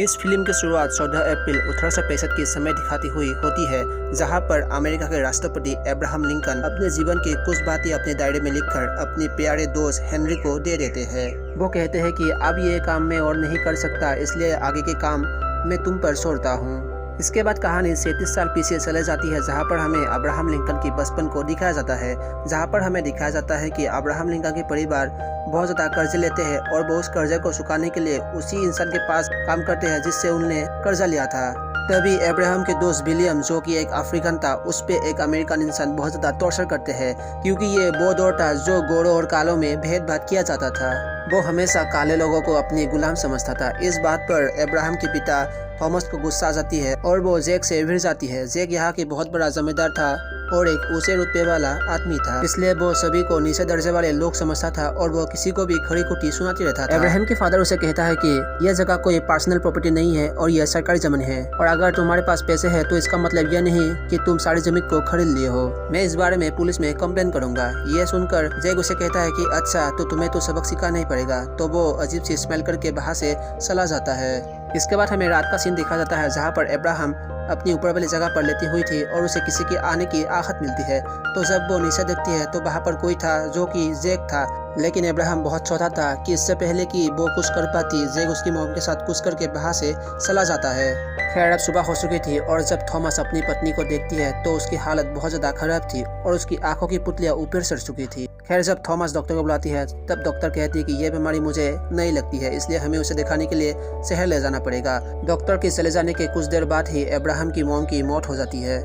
इस फिल्म की शुरुआत 14 अप्रैल 1865 के समय दिखाती हुई होती है, जहां पर अमेरिका के राष्ट्रपति अब्राहम लिंकन अपने जीवन की कुछ बातें अपने डायरी में लिखकर अपने प्यारे दोस्त हेनरी को दे देते हैं। वो कहते हैं कि अब ये काम मैं और नहीं कर सकता, इसलिए आगे के काम मैं तुम पर छोड़ता हूँ। इसके बाद कहानी 37 साल पीछे चले जाती है, जहां पर हमें अब्राहम लिंकन की बचपन को दिखाया जाता है, जहां पर हमें दिखाया जाता है कि अब्राहम लिंकन के परिवार बहुत ज़्यादा कर्जे लेते हैं और वो उस कर्जे को चुकाने के लिए उसी इंसान के पास काम करते हैं जिससे उन्होंने कर्जा लिया था। तभी अब्राहम के दोस्त विलियम, जो कि एक अफ्रीकन था, उस पे एक अमेरिकन इंसान बहुत ज़्यादा टॉर्चर करते हैं, क्योंकि ये वो दौर था जो गोरों और कालों में भेदभाव किया जाता था। वो हमेशा काले लोगों को अपनी गुलाम समझता था। इस बात पर अब्राहम के पिता थॉमस को गुस्सा आ जाती है और वो जैक से भिड़ जाती है। जैक यहाँ की बहुत बड़ा जमींदार था और एक ऊंचे रुतबे वाला आदमी था, इसलिए वो सभी को नीचे दर्जे वाले लोग समझता था और वो किसी को भी खड़ी खुटी सुनाती रहता था। अब्राहम के फादर उसे कहता है कि यह जगह कोई पर्सनल प्रॉपर्टी नहीं है और यह सरकारी जमीन है, और अगर तुम्हारे पास पैसे है तो इसका मतलब यह नहीं कि तुम सारी जमीन को खरीद लिए हो। मैं इस बारे में पुलिस में कंप्लेन करूंगा। यह सुनकर जैक उसे कहता है कि अच्छा, तो तुम्हें तो सबक सीखना नहीं पड़ेगा। तो वो अजीब सी स्मेल करके वहाँ से चला जाता है। इसके बाद हमें रात का सीन दिखा जाता है, जहाँ पर अब्राहम अपनी ऊपर वाली जगह पर लेटी हुई थी और उसे किसी के आने की आहट मिलती है। तो जब वो नीचे देखती है तो वहाँ पर कोई था जो कि जैक था, लेकिन अब्राहम बहुत छोटा था कि इससे पहले कि वो कुछ कर पाती, जैक उसकी मॉम के साथ कुछ करके वहाँ से चला जाता है। खैर, अब सुबह हो चुकी थी और जब थॉमस अपनी पत्नी को देखती है तो उसकी हालत बहुत ज़्यादा खराब थी और उसकी आंखों की पुतलियाँ ऊपर सड़ चुकी थी। खैर, जब थॉमस डॉक्टर को बुलाती है तब डॉक्टर कहती है कि यह बीमारी मुझे नहीं लगती है, इसलिए हमें उसे दिखाने के लिए शहर ले जाना पड़ेगा। डॉक्टर के चले जाने के कुछ देर बाद ही अब्राहम की मॉम की मौत हो जाती है।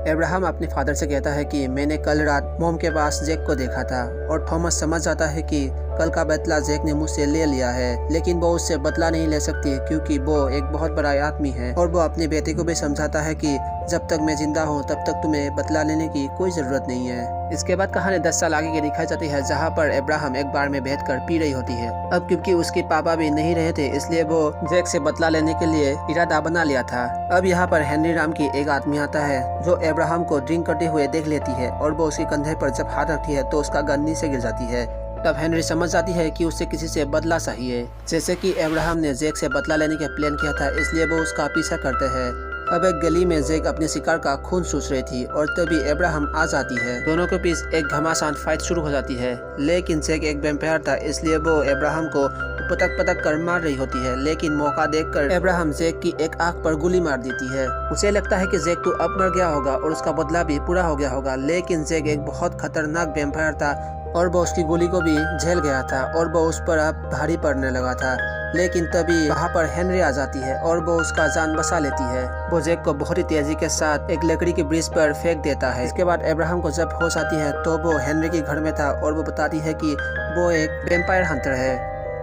अब्राहम अपने फादर से कहता है कि मैंने कल रात मॉम के पास जैक को देखा था, और थॉमस समझ जाता है कि कल का बदला जैक ने मुझसे ले लिया है, लेकिन वो उससे बदला नहीं ले सकती क्योंकि वो एक बहुत बड़ा आदमी है। और वो अपने बेटे को भी समझाता है कि जब तक मैं जिंदा हूँ तब तक तुम्हें बदला लेने की कोई जरूरत नहीं है। इसके बाद कहानी 10 साल आगे की दिखाई जाती है, जहाँ पर अब्राहम एक बार में बैठकर पी रही होती है। अब क्योंकि उसके पापा भी नहीं रहे थे, इसलिए वो जैक से बदला लेने के लिए इरादा बना लिया था। अब यहाँ पर हेनरी नाम की एक आदमी आता है जो अब्राहम को ड्रिंक करते हुए देख लेती है, और वो उसके कंधे पर जब हाथ रखती है तो उसका गन नीचे गिर जाती है। तब हेनरी समझ जाती है कि उसे किसी से बदला चाहिए, जैसे कि अब्राहम ने जैक से बदला लेने का प्लान किया था, इसलिए वो उसका पीछा करते हैं। अब एक गली में जैक अपने शिकार का खून चूस रही थी और तभी अब्राहम आ जाती है। दोनों के बीच एक घमासान फाइट शुरू हो जाती है, लेकिन जैक एक वैम्पायर था, इसलिए वो अब्राहम को पटक पटक कर मार रही होती है। लेकिन मौका देखकर अब्राहम जैक की एक आंख पर गोली मार देती है। उसे लगता है कि जैक तो अब मर गया होगा और उसका बदला भी पूरा हो गया होगा, लेकिन जैक एक बहुत खतरनाक वैम्पायर था और वो उसकी गोली को भी झेल गया था और वो उस पर अब भारी पड़ने लगा था। लेकिन तभी वहाँ पर हेनरी आ जाती है और वो उसका जान बचा लेती है। वो जैक को बहुत ही तेजी के साथ एक लकड़ी के ब्रिज पर फेंक देता है। इसके बाद अब्राहम को जब होश आती है तो वो हेनरी के घर में था और वो बताती है कि वो एक वैम्पायर हंटर है,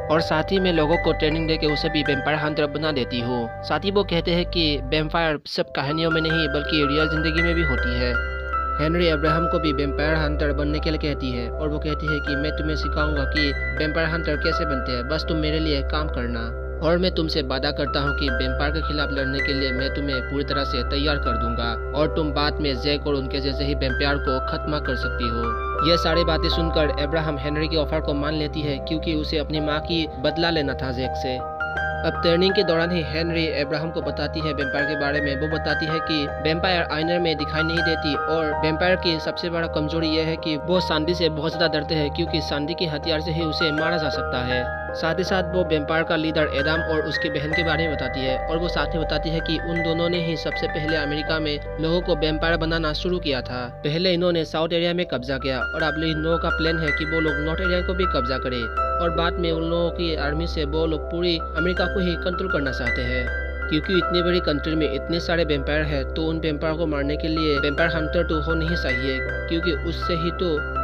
और साथ ही में लोगों को ट्रेनिंग देके उसे भी वैम्पायर हंटर बना देती हूँ। साथ ही वो कहते हैं कि वैम्पायर सिर्फ कहानियों में नहीं बल्कि रियल जिंदगी में भी होती है। हेनरी अब्राहम को भी वैम्पायर हंटर बनने के लिए कहती है और वो कहती है कि मैं तुम्हें सिखाऊंगा कि वैम्पायर हंटर कैसे बनते हैं, बस तुम मेरे लिए काम करना, और मैं तुमसे वादा करता हूँ कि वैम्पायर के खिलाफ लड़ने के लिए मैं तुम्हें पूरी तरह से तैयार कर दूंगा और तुम बाद में जैक और उनके जैसे ही वैम्पायर को खत्म कर सकती हो। यह सारी बातें सुनकर अब्राहम हेनरी के ऑफर को मान लेती है, क्योंकि उसे अपनी माँ की बदला लेना था जैक से। अब ट्रेनिंग के दौरान ही हेनरी अब्राहम को बताती है वैम्पायर के बारे में। वो बताती है कि वैम्पायर आईने में दिखाई नहीं देती और वैम्पायर की सबसे बड़ा कमजोरी यह है कि वो चांदी से बहुत ज्यादा डरते हैं, क्योंकि चांदी के हथियार से ही उसे मारा जा सकता है। साथ ही साथ वो वैम्पायर का लीडर एडम और उसकी बहन के बारे में बताती है, और वो साथ ही बताती है कि उन दोनों ने ही सबसे पहले अमेरिका में लोगों को वैम्पायर बनाना शुरू किया था। पहले इन्होंने साउथ एरिया में कब्जा किया और अब इन लोगों का प्लान है कि वो लोग नॉर्थ एरिया को भी कब्जा करे, और बाद में उन लोगों की आर्मी से वो लोग पूरी अमेरिका को ही कंट्रोल करना चाहते हैं। क्योंकि इतनी बड़ी कंट्री में इतने सारे वैम्पायर हैं, तो उन वैम्पायर को मारने के लिए वैम्पायर हंटर तो हो नहीं चाहिए,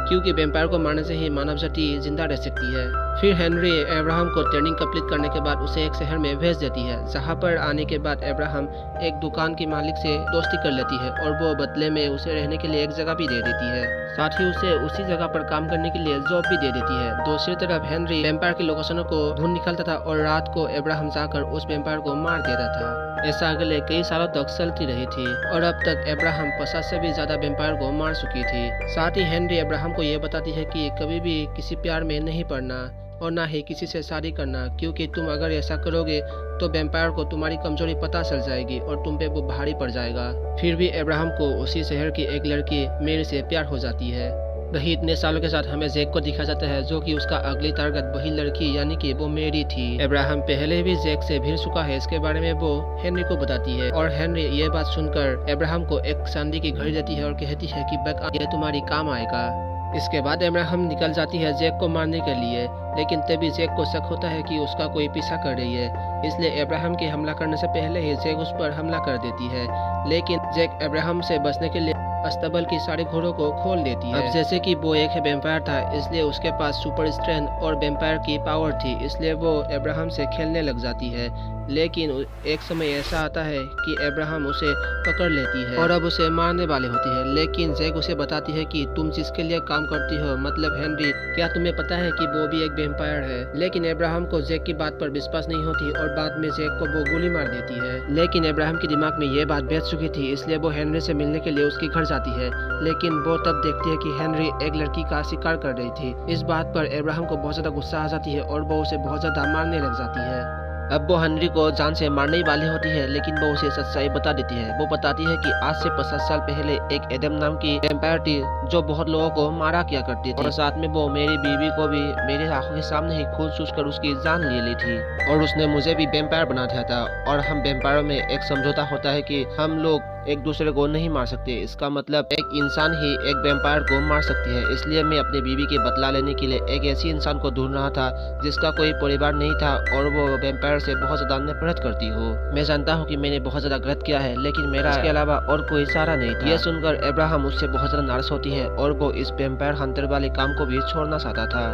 क्योंकि वैम्पायर को मारने से ही मानव जाति जिंदा रह सकती है। फिर हेनरी अब्राहम को ट्रेनिंग कंप्लीट करने के बाद उसे एक शहर में भेज देती है, जहाँ पर आने के बाद अब्राहम एक दुकान के मालिक से दोस्ती कर लेती है और वो बदले में उसे रहने के लिए एक जगह भी दे देती है। साथ ही उसे उसी जगह पर काम करने के लिए जॉब भी दे देती है। दूसरी तरफ हेनरी वैम्पायर की लोकेशनों को ढूंढ निकालता था और रात को अब्राहम जाकर उस वैम्पायर को मार देता था। ऐसा अगले कई सालों तक चलती रही थी और अब तक अब्राहम 50 से भी ज्यादा वैम्पायर को मार चुकी थी। साथ ही हेनरी अब्राहम को यह बताती है कि कभी भी किसी प्यार में नहीं पड़ना, और ना ही किसी से शादी करना, क्योंकि तुम अगर ऐसा करोगे तो वेम्पायर को तुम्हारी कमजोरी पता चल जाएगी और तुम पे वो भारी पड़ जाएगा। फिर भी अब्राहम को उसी शहर की एक लड़की मेरी से प्यार हो जाती है। वही इतने सालों के साथ हमें जैक को दिखा जाता है, जो कि उसका अगली टारगेट वही लड़की यानी कि वो मेरी थी। अब्राहम पहले भी जैक से भिड़ चुका है, इसके बारे में वो हेनरी को बताती है और हेनरी ये बात सुनकर अब्राहम को एक चांदी की घड़ी देती है और कहती है कि बक ये तुम्हारी काम आएगा। इसके बाद अब्राहम निकल जाती है जैक को मारने के लिए, लेकिन तभी जैक को शक होता है कि उसका कोई पीछा कर रही है, इसलिए अब्राहम के हमला करने से पहले ही जैक उस पर हमला कर देती है। लेकिन जैक अब्राहम से बचने के लिए अस्तबल की सारे घोड़ों को खोल देती है। अब जैसे कि वो एक वेम्पायर था, इसलिए उसके पास सुपर स्ट्रेंथ और वेम्पायर की पावर थी, इसलिए वो अब्राहम से खेलने लग जाती है। लेकिन एक समय ऐसा आता है कि अब्राहम उसे पकड़ लेती है और अब उसे मारने वाले होती है, लेकिन जैक उसे बताती है कि तुम जिसके लिए काम करती हो, मतलब हेनरी, क्या तुम्हें पता है कि वो भी एक वेम्पायर है। लेकिन अब्राहम को जैक की बात पर विश्वास नहीं होती और बाद में जैक को वो गोली मार देती है। लेकिन अब्राहम के दिमाग में ये बात बैठ चुकी थी, इसलिए वो हेनरी से मिलने के लिए उसके घर जाती है। लेकिन वो तब देखती है कि हेनरी एक लड़की का शिकार कर रही थी। इस बात पर अब्राहम को बहुत ज्यादा गुस्सा आ जाती है और वो उसे बहुत ज्यादा मारने लग जाती है। अब वो हेनरी को जान से मारने ही वाली होती है, लेकिन वो उसे सच्चाई बता देती है। वो बताती है कि आज से 50 साल पहले एक एडम नाम की वेम्पायर थी जो बहुत लोगों को मारा किया करती थी और साथ में वो मेरी बीवी को भी मेरे आंखों के सामने ही खून चूस कर उसकी जान ले ली थी और उसने मुझे भी वेम्पायर बना दिया था। और हम वेम्पायरों में एक समझौता होता है कि हम लोग एक दूसरे को नहीं मार सकते। इसका मतलब एक इंसान ही एक वेम्पायर को मार सकती है। इसलिए मैं अपनी बीवी के बदला लेने के लिए एक ऐसी इंसान को ढूंढ रहा था जिसका कोई परिवार नहीं था और वो वेम्पायर से बहुत ज्यादा नफरत करती हो। मैं जानता हूँ कि मैंने बहुत ज्यादा गलत किया है, लेकिन मेरा इसके अलावा और कोई सहारा नहीं था। ये सुनकर अब्राहम उससे बहुत ज्यादा नाराज होती है और वो इस वेम्पायर हंटर वाले काम को भी छोड़ना चाहता था।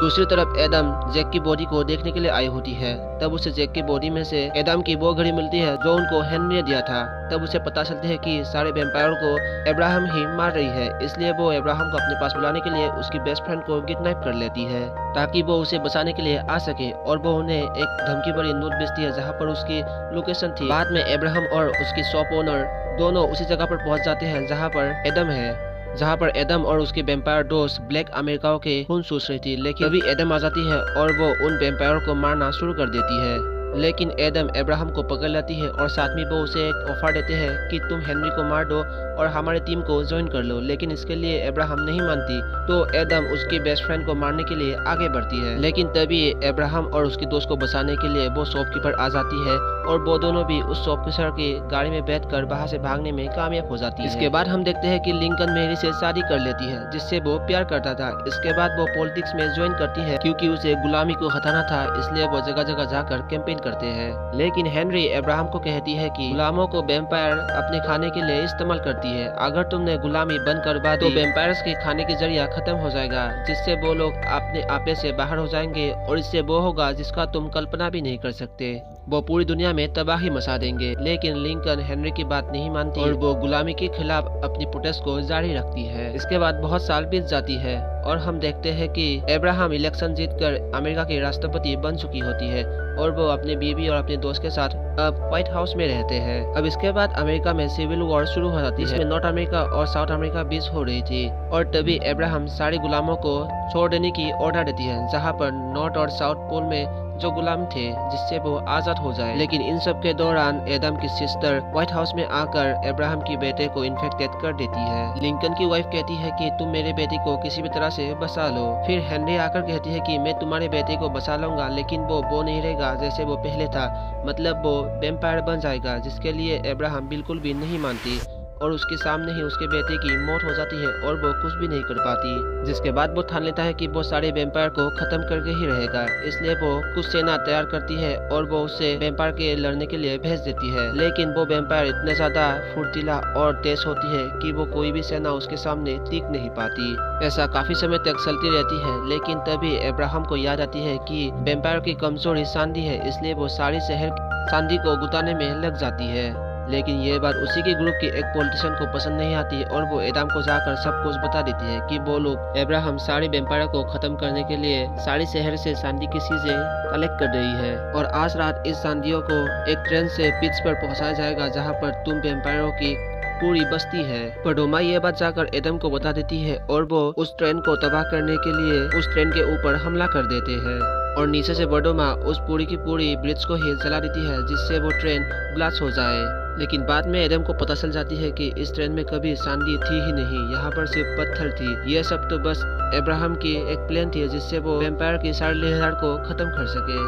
दूसरी तरफ एडम जैक की बॉडी को देखने के लिए आई होती है। तब उसे जैक की बॉडी में से एडम की वो घड़ी मिलती है जो उनको हेनरी ने दिया था। तब उसे पता चलती है कि सारे वेम्पायर को अब्राहम ही मार रही है, इसलिए वो अब्राहम को अपने पास बुलाने के लिए उसकी बेस्ट फ्रेंड को किडनैप कर लेती है ताकि वो उसे बचाने के लिए आ सके। और वो उन्हें एक धमकी भरी नोट भेजती है जहाँ पर उसकी लोकेशन थी। बाद में अब्राहम और उसकी शॉप ओनर दोनों उसी जगह पर पहुंच जाते हैं जहाँ पर एडम और उसके वेम्पायर दोस्त ब्लैक अमेरिकाओं के खून चूस रही थी। लेकिन अभी एडम आ जाती है और वो उन वेम्पायरों को मारना शुरू कर देती है। लेकिन एडम अब्राहम को पकड़ लेती है और साथ में वो उसे एक ऑफर देते हैं कि तुम हेनरी को मार दो और हमारी टीम को ज्वाइन कर लो। लेकिन इसके लिए अब्राहम नहीं मानती, तो एडम उसकी बेस्ट फ्रेंड को मारने के लिए आगे बढ़ती है। लेकिन तभी अब्राहम और उसके दोस्त को बचाने के लिए वो शॉपकीपर आ जाती है और वो दोनों भी उस शॉपकीपर की गाड़ी में बैठकर बाहर से भागने में कामयाब हो जाती है। इसके बाद हम देखते हैं कि लिंकन मेरी से शादी कर लेती है जिससे वो प्यार करता था। इसके बाद वो पॉलिटिक्स में ज्वाइन करती है क्योंकि उसे गुलामी को हटाना था, इसलिए वो जगह जगह जाकर कैंपेन करते हैं। लेकिन हेनरी अब्राहम को कहती है कि गुलामों को वेम्पायर अपने खाने के लिए इस्तेमाल करती है। अगर तुमने गुलामी बंद करवा दी तो वेम्पायर्स के खाने के जरिया खत्म हो जाएगा, जिससे वो लोग अपने आपे से बाहर हो जाएंगे और इससे वो होगा जिसका तुम कल्पना भी नहीं कर सकते। वो पूरी दुनिया में तबाही मचा देंगे। लेकिन लिंकन हेनरी की बात नहीं मानती और वो गुलामी के खिलाफ अपनी प्रोटेस्ट को जारी रखती है। इसके बाद बहुत साल बीत जाती है और हम देखते हैं कि अब्राहम इलेक्शन जीतकर अमेरिका के राष्ट्रपति बन चुकी होती है और वो अपने बीवी और अपने दोस्त के साथ अब व्हाइट हाउस में रहते हैं। अब इसके बाद अमेरिका में सिविल वॉर शुरू हो जाती है, जिसमें नॉर्थ अमेरिका और साउथ अमेरिका बीच हो रही थी। और तभी अब्राहम सारे गुलामों को छोड़ देने की ऑर्डर देती है, जहाँ पर नॉर्थ और साउथ पोल में जो गुलाम थे, जिससे वो आजाद हो जाए। लेकिन इन सब के दौरान एडम की सिस्टर व्हाइट हाउस में आकर अब्राहम की बेटे को इन्फेक्टेड कर देती है। लिंकन की वाइफ कहती है कि तुम मेरे बेटे को किसी भी तरह से बचा लो। फिर हेनरी आकर कहती है कि मैं तुम्हारे बेटे को बचा लूंगा, लेकिन वो नहीं रहेगा जैसे वो पहले था, मतलब वो वेम्पायर बन जाएगा, जिसके लिए अब्राहम बिल्कुल भी नहीं मानती और उसके सामने ही उसके बेटे की मौत हो जाती है और वो कुछ भी नहीं कर पाती। जिसके बाद वो ठान लेता है कि वो सारे वेम्पायर को खत्म करके ही रहेगा, इसलिए वो कुछ सेना तैयार करती है और वो उसे वेम्पायर के लड़ने के लिए भेज देती है। लेकिन वो वेम्पायर इतने ज्यादा फुर्तीला और तेज होती है कि वो कोई भी सेना उसके सामने टिक नहीं पाती। ऐसा काफी समय तक चलती रहती है। लेकिन तभी अब्राहम को याद आती है कि वेम्पायर की कमजोरी चांदी है, इसलिए वो सारी शहर चांदी को गुताने में लग जाती है। लेकिन ये बात उसी के ग्रुप के एक पॉलिटिशियन को पसंद नहीं आती और वो एडम को जाकर सब कुछ बता देती है कि वो लोग अब्राहम सारे वेम्पायर को खत्म करने के लिए सारे शहर से चांदी की चीजें कलेक्ट कर रही है और आज रात इस चांदियों को एक ट्रेन से पिच पर पहुंचाया जाएगा, जहां पर तुम वेम्पायरों की पूरी बस्ती है। बडोमा ये बात जाकर एडम को बता देती है और वो उस ट्रेन को तबाह करने के लिए उस ट्रेन के ऊपर हमला कर देते हैं और नीचे से बडोमा उस पूरी की पूरी ब्रिज को ही जला देती है जिससे वो ट्रेन ब्लास्ट हो जाए। लेकिन बाद में एडम को पता चल जाती है कि इस ट्रेन में कभी चांदी थी ही नहीं, यहाँ पर सिर्फ पत्थर थी। ये सब तो बस अब्राहम की एक प्लान थी जिससे वो वैम्पायर की सारी लहर को खत्म कर सके।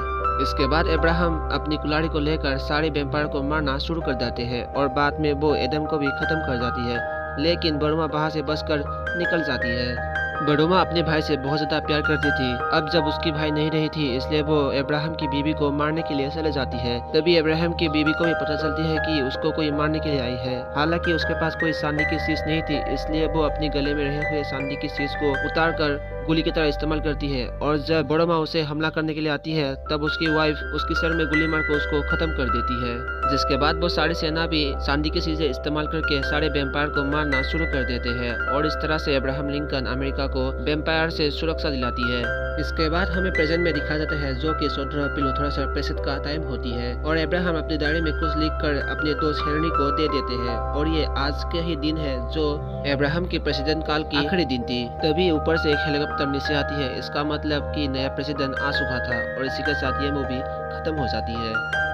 इसके बाद अब्राहम अपनी कुल्हाड़ी को लेकर सारे वैम्पायर को मारना शुरू कर देते हैं और बाद में वो एडम को भी खत्म कर जाती है, लेकिन बडोमा वहां से बचकर निकल जाती है। बडोमा अपने भाई से बहुत ज्यादा प्यार करती थी। अब जब उसकी भाई नहीं रही थी इसलिए वो अब्राहम की बीवी को मारने के लिए चले जाती है। तभी अब्राहम की बीवी को भी पता चलती है कि उसको कोई मारने के लिए आई है। हालांकि उसके पास कोई चांदी की चीज नहीं थी, इसलिए वो अपने गले में रहे हुए चांदी की चीज को उतार कर गोली की तरह इस्तेमाल करती है और जब बडोमा उसे हमला करने के लिए आती है तब उसकी वाइफ उसकी सर में गोली मारकर उसको खत्म कर देती है। जिसके बाद वो सारी सेना भी चांदी की चीजें इस्तेमाल करके सारे वैम्पायर को मारना शुरू कर देते हैं और इस तरह से अब्राहम लिंकन अमेरिका को वैम्पायर से सुरक्षा दिलाती है। इसके बाद हमें प्रेजेंट में दिखाया जाता है जो कि 17 अप्रैल 1865 का टाइम होती है और अब्राहम अपने डायरी में कुछ लिख कर अपने दोस्त हेनरी को दे देते हैं और ये आज के ही दिन है जो अब्राहम के प्रेसिडेंट काल की आखिरी दिन थी। तभी ऊपर से एक हेलीकॉप्टर नीचे आती है, इसका मतलब कि नया प्रेसिडेंट आ चुका था और इसी के साथ ये मूवी खत्म हो जाती है।